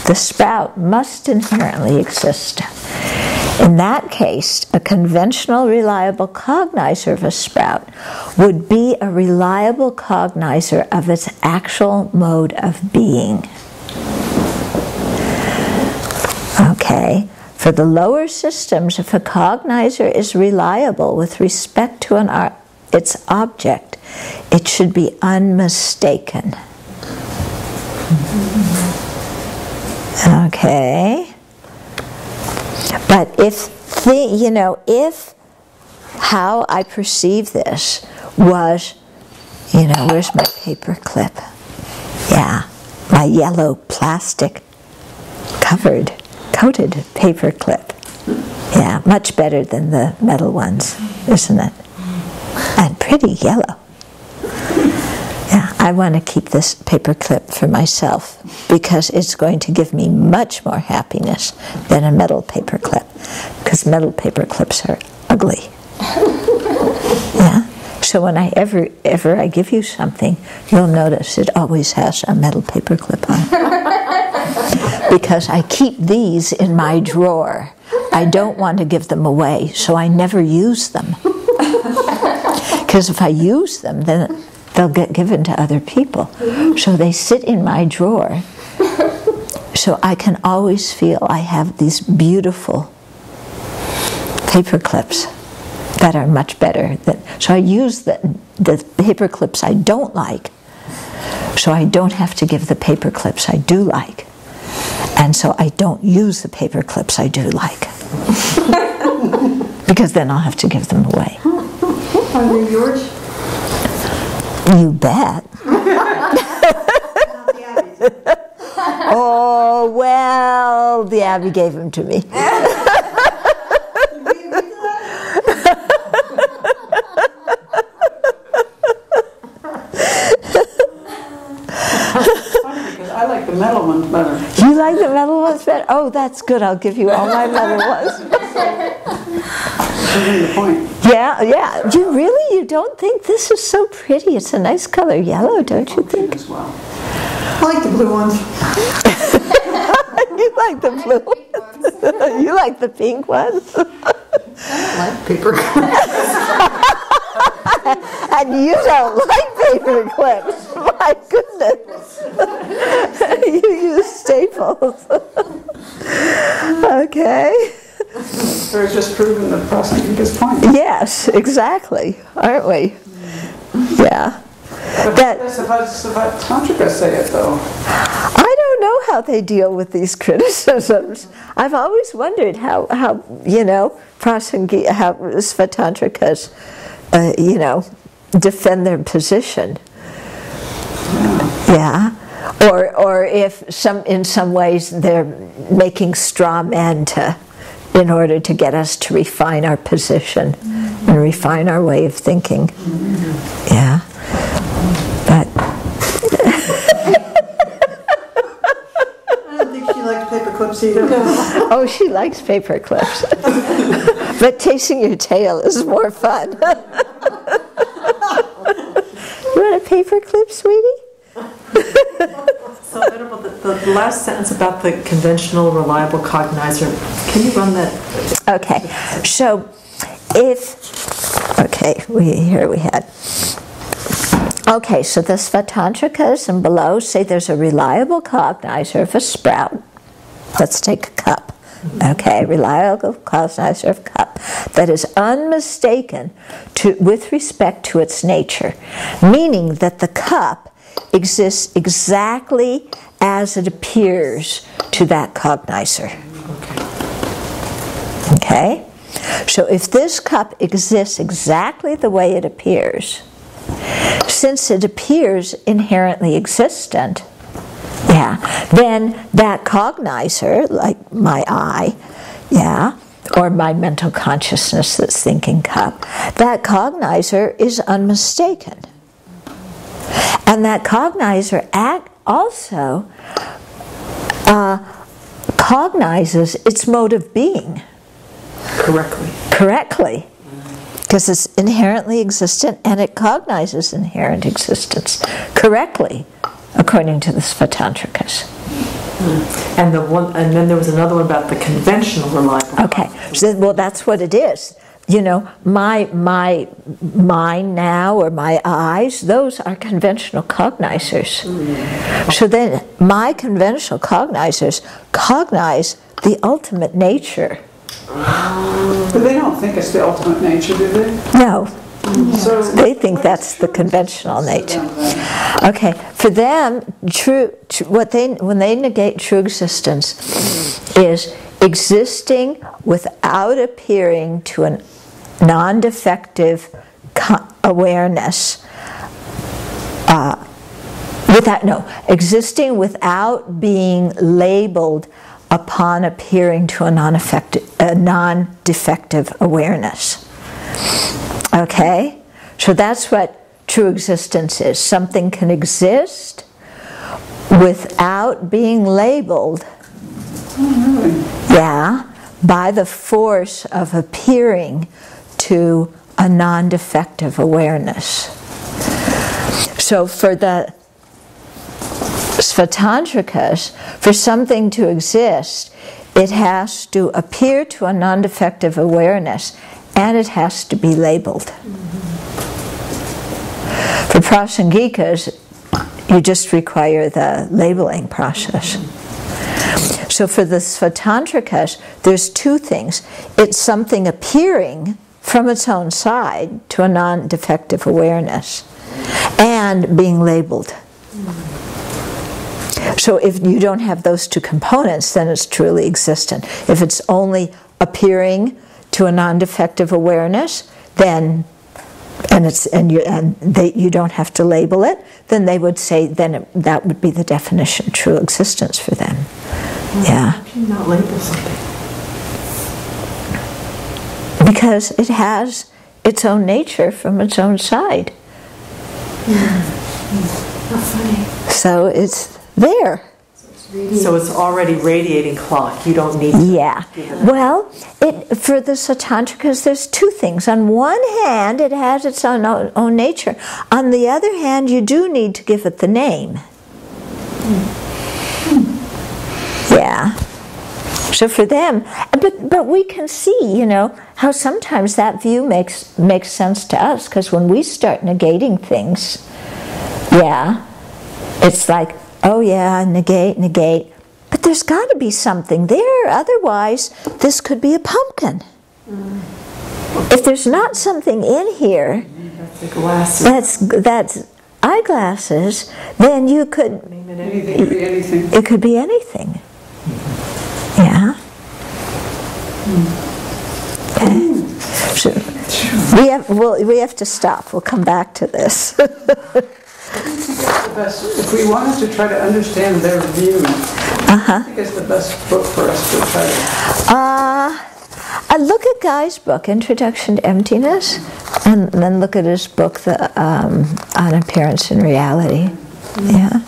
the sprout must inherently exist. In that case, a conventional reliable cognizer of a sprout would be a reliable cognizer of its actual mode of being. Okay. For the lower systems, if a cognizer is reliable with respect to its object, it should be unmistaken. Okay? But if how I perceive this was, where's my paper clip? Yeah, my yellow plastic coated paper clip. Yeah, much better than the metal ones, isn't it? And pretty yellow. Yeah, I want to keep this paper clip for myself because it's going to give me much more happiness than a metal paper clip, because metal paper clips are ugly. Yeah. So when ever I give you something, you'll notice it always has a metal paper clip on it. Because I keep these in my drawer. I don't want to give them away, so I never use them. Because if I use them, then they'll get given to other people. So they sit in my drawer, so I can always feel I have these beautiful paper clips that are much better. So I use the paper clips I don't like, so I don't have to give the paper clips I do like. And so I don't use the paper clips I do like. Because then I'll have to give them away. Are they yours? You bet. Oh, well, the Abbey gave them to me. the metal ones better. You like the metal ones better? Oh, that's good. I'll give you all my metal ones. Proving the point. Yeah, yeah. You don't think this is so pretty? It's a nice color, yellow, don't you think? As well. I like the blue ones. You like the blue ones? You like the pink ones? I like paper clips. And you don't like paper clips. My goodness. You use staples. Okay. We're just proving the prosecutor's point. Yes, exactly. Aren't we? Yeah. But that's about Tantrika say it, though. I don't know how they deal with these criticisms. I've always wondered how Svatantrikas, defend their position. Yeah. Or if in some ways they're making straw men in order to get us to refine our position and refine our way of thinking. Yeah. But I don't think she likes paper clips either. oh, she likes paper clips. But chasing your tail is more fun. You want a paper clip, sweetie? So, the last sentence about the conventional, reliable cognizer, can you run that? Okay, so here we had. Okay, so the Svatantrikas and below say there's a reliable cognizer of a sprout. Let's take a cup. Okay, reliable cognizer of a cup that is unmistaken with respect to its nature, meaning that the cup exists exactly as it appears to that cognizer. Okay? So if this cup exists exactly the way it appears, since it appears inherently existent, then that cognizer, like my eye, or my mental consciousness that's thinking cup, that cognizer is unmistaken. And that cognizer also cognizes its mode of being. Correctly. Because it's inherently existent and it cognizes inherent existence correctly, according to the Svatantrikas. And then there was another one about the conventional reliable. Okay, well that's what it is. My mind now, or my eyes, those are conventional cognizers. So then my conventional cognizers cognize the ultimate nature. But they don't think it's the ultimate nature, do they? No. So they think that's the conventional nature. Okay, for them, when they negate true existence, is existing without appearing to a non-defective awareness. Existing without being labeled upon appearing to a non-defective awareness. Okay? So that's what true existence is. Something can exist without being labeled, by the force of appearing to a non-defective awareness. So for the Svatantrikas, for something to exist, it has to appear to a non-defective awareness, and it has to be labeled. For Prasangikas, you just require the labeling process. So for the Svatantrikas, there's two things. It's something appearing from its own side to a non-defective awareness, and being labeled. So if you don't have those two components, then it's truly existent. If it's only appearing to a non-defective awareness, then you don't have to label it, then they would say that would be the definition of true existence for them. How can you not label something? Because it has its own nature from its own side. How funny. So it's there. So it's already radiating clock. You don't need to. Yeah. Well, for the Satantrikas, there's two things. On one hand, it has its own nature. On the other hand, you do need to give it the name. Yeah. So for them, but we can see, you know, how sometimes that view makes sense to us, because when we start negating things, yeah, it's like, oh yeah, negate. But there's got to be something there, otherwise this could be a pumpkin. If there's not something in here that's eyeglasses, then you could... Anything could be anything. It could be anything. Yeah. Okay. So we have to stop. We'll come back to this. If we wanted to try to understand their view, I think it's the best book for us to try to... Look at Guy's book, Introduction to Emptiness, and then look at his book, On Appearance and Reality. Yeah.